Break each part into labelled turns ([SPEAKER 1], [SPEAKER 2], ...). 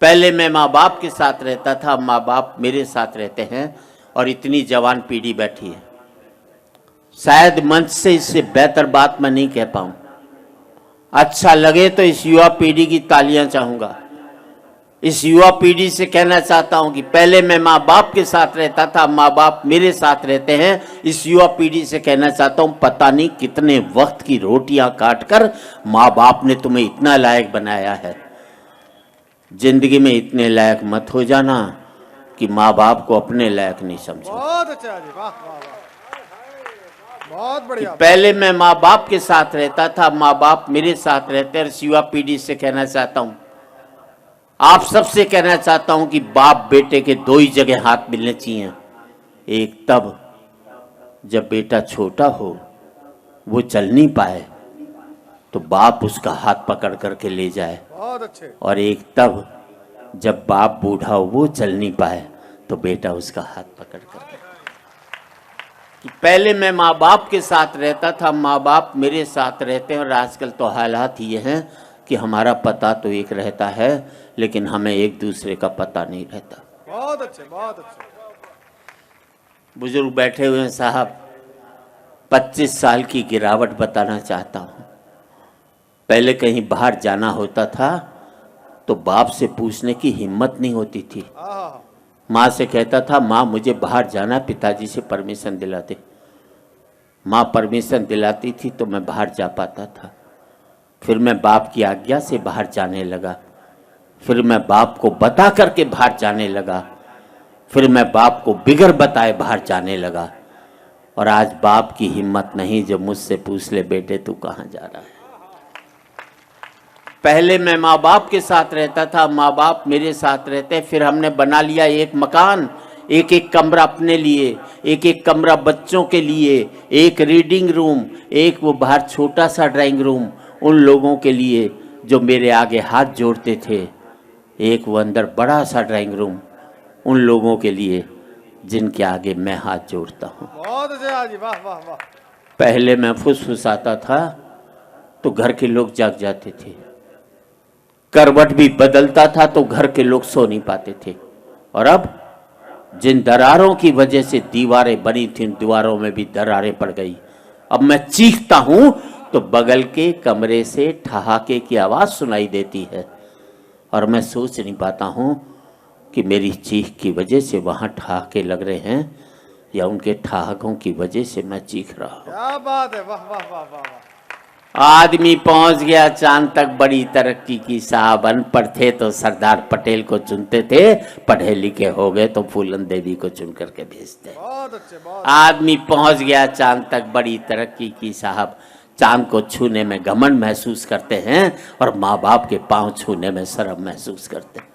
[SPEAKER 1] पहले मैं माँ बाप के साथ रहता था, अब माँ बाप मेरे साथ रहते हैं और इतनी जवान पीढ़ी बैठी है। शायद मंच से इससे बेहतर बात मैं नहीं कह पाऊँ। अच्छा लगे तो इस युवा पीढ़ी की तालियां चाहूँगा। इस युवा पीढ़ी से कहना चाहता हूं कि पहले मैं माँ बाप के साथ रहता था, माँ बाप मेरे साथ रहते हैं। इस युवा पीढ़ी से कहना चाहता हूं, पता नहीं कितने वक्त की रोटियां काटकर माँ बाप ने तुम्हें इतना लायक बनाया है। जिंदगी में इतने लायक मत हो जाना कि माँ बाप को अपने लायक नहीं समझो।
[SPEAKER 2] बहुत अच्छा जी, वाह वाह वाह, बहुत बढ़िया।
[SPEAKER 1] पहले मैं माँ बाप के साथ रहता था, माँ बाप मेरे साथ रहते हैं। इस युवा पीढ़ी से कहना चाहता हूं, आप सबसे कहना चाहता हूं कि बाप बेटे के दो ही जगह हाथ मिलने चाहिए। एक तब जब बेटा छोटा हो, वो चल नहीं पाए तो बाप उसका हाथ पकड़ करके ले जाए।
[SPEAKER 2] बहुत अच्छे।
[SPEAKER 1] और एक तब जब बाप बूढ़ा हो, वो चल नहीं पाए तो बेटा उसका हाथ पकड़ कर। कि पहले मैं माँ बाप के साथ रहता था, माँ बाप मेरे साथ रहते हैं। और आजकल तो हालात ये हैं कि हमारा पता तो एक रहता है, लेकिन हमें एक दूसरे का पता नहीं रहता।
[SPEAKER 2] बहुत अच्छे, बहुत अच्छे।
[SPEAKER 1] बुजुर्ग बैठे हुए हैं साहब, 25 साल की गिरावट बताना चाहता हूँ। पहले कहीं बाहर जाना होता था तो बाप से पूछने की हिम्मत नहीं होती थी। माँ से कहता था, माँ मुझे बाहर जाना, पिताजी से परमिशन दिला दे। माँ परमिशन दिलाती थी तो मैं बाहर जा पाता था। फिर मैं बाप की आज्ञा से बाहर जाने लगा। फिर मैं बाप को बता करके बाहर जाने लगा। फिर मैं बाप को बिगर बताए बाहर जाने लगा। और आज बाप की हिम्मत नहीं जो मुझसे पूछ ले, बेटे तू कहाँ जा रहा है। पहले मैं माँ बाप के साथ रहता था, माँ बाप मेरे साथ रहते। फिर हमने बना लिया एक मकान, एक एक कमरा अपने लिए, एक एक कमरा बच्चों के लिए, एक रीडिंग रूम, एक वो बाहर छोटा सा ड्राइंग रूम उन लोगों के लिए जो मेरे आगे हाथ जोड़ते थे, एक वो अंदर बड़ा सा ड्राइंग रूम उन लोगों के लिए जिनके आगे मैं हाथ जोड़ता हूँ।
[SPEAKER 2] बहुत अच्छा जी, वाह वाह वाह।
[SPEAKER 1] पहले मैं फुसफुसाता था तो घर के लोग जाग जाते थे। करवट भी बदलता था तो घर के लोग सो नहीं पाते थे। और अब जिन दरारों की वजह से दीवारें बनी थी, दीवारों में भी दरारें पड़ गई। अब मैं चीखता हूं तो बगल के कमरे से ठहाके की आवाज सुनाई देती है। और मैं सोच नहीं पाता हूं कि मेरी चीख की वजह से वहां ठहाके लग रहे हैं या उनके ठहाकों की वजह से मैं चीख रहा हूं।
[SPEAKER 2] क्या बात है, वाह वाह वाह वाह वाह।
[SPEAKER 1] आदमी पहुंच गया चांद तक, बड़ी तरक्की की साहब। अनपढ़ थे तो सरदार पटेल को चुनते थे, पढ़े लिखे हो गए तो फूलन देवी को चुन करके भेजते।
[SPEAKER 2] बहुत अच्छे, बहुत।
[SPEAKER 1] आदमी पहुंच गया चांद तक, बड़ी तरक्की की साहब। चांद को छूने में घमंड महसूस करते हैं और माँ बाप के पांव छूने में शर्म महसूस करते हैं।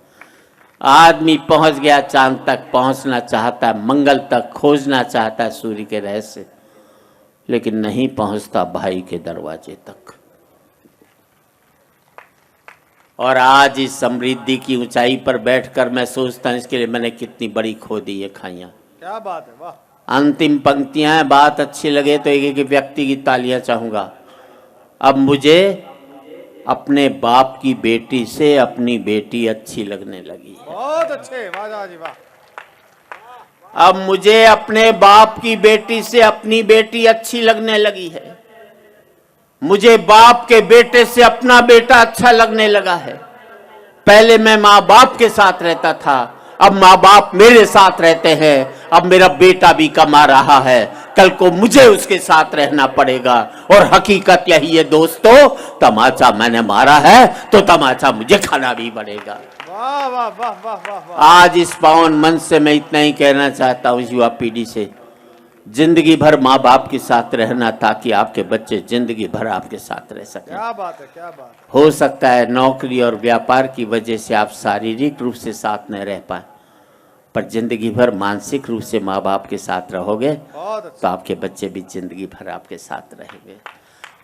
[SPEAKER 1] आदमी पहुंच गया चांद तक, पहुंचना चाहता है, मंगल तक खोजना चाहता है सूर्य के रहस्य, लेकिन नहीं पहुंचता भाई के दरवाजे तक। और आज इस समृद्धि की ऊंचाई पर बैठकर मैं सोचता हूं, इसके लिए मैंने कितनी बड़ी खो दी है खाइयां।
[SPEAKER 2] क्या बात है, वाह।
[SPEAKER 1] अंतिम पंक्तियां हैं, बात अच्छी लगे तो एक एक व्यक्ति की तालियां चाहूंगा। अब मुझे अपने बाप की बेटी से अपनी बेटी अच्छी लगने लगी है।
[SPEAKER 2] बहुत अच्छे, वाह जी वाह।
[SPEAKER 1] अब मुझे अपने बाप की बेटी से अपनी बेटी अच्छी लगने लगी है। मुझे बाप के बेटे से अपना बेटा अच्छा लगने लगा है। पहले मैं माँ बाप के साथ रहता था, अब माँ बाप मेरे साथ रहते हैं। अब मेरा बेटा भी कमा रहा है, कल को मुझे उसके साथ रहना पड़ेगा। और हकीकत यही है दोस्तों, तमाचा मैंने मारा है तो तमाचा मुझे खाना भी पड़ेगा।
[SPEAKER 2] वाह वाह वाह वाह वाह वाह।
[SPEAKER 1] आज इस पावन मंच से मैं इतना ही कहना चाहता हूँ युवा पीढ़ी से, जिंदगी भर माँ बाप के साथ रहना ताकि आपके बच्चे जिंदगी भर आपके साथ रह सकें।
[SPEAKER 2] क्या बात है, क्या बात।
[SPEAKER 1] हो सकता है नौकरी और व्यापार की वजह से आप शारीरिक रूप से साथ न रह पाए, पर जिंदगी भर मानसिक रूप से माँ बाप के साथ रहोगे तो आपके बच्चे भी जिंदगी भर आपके साथ रहेंगे।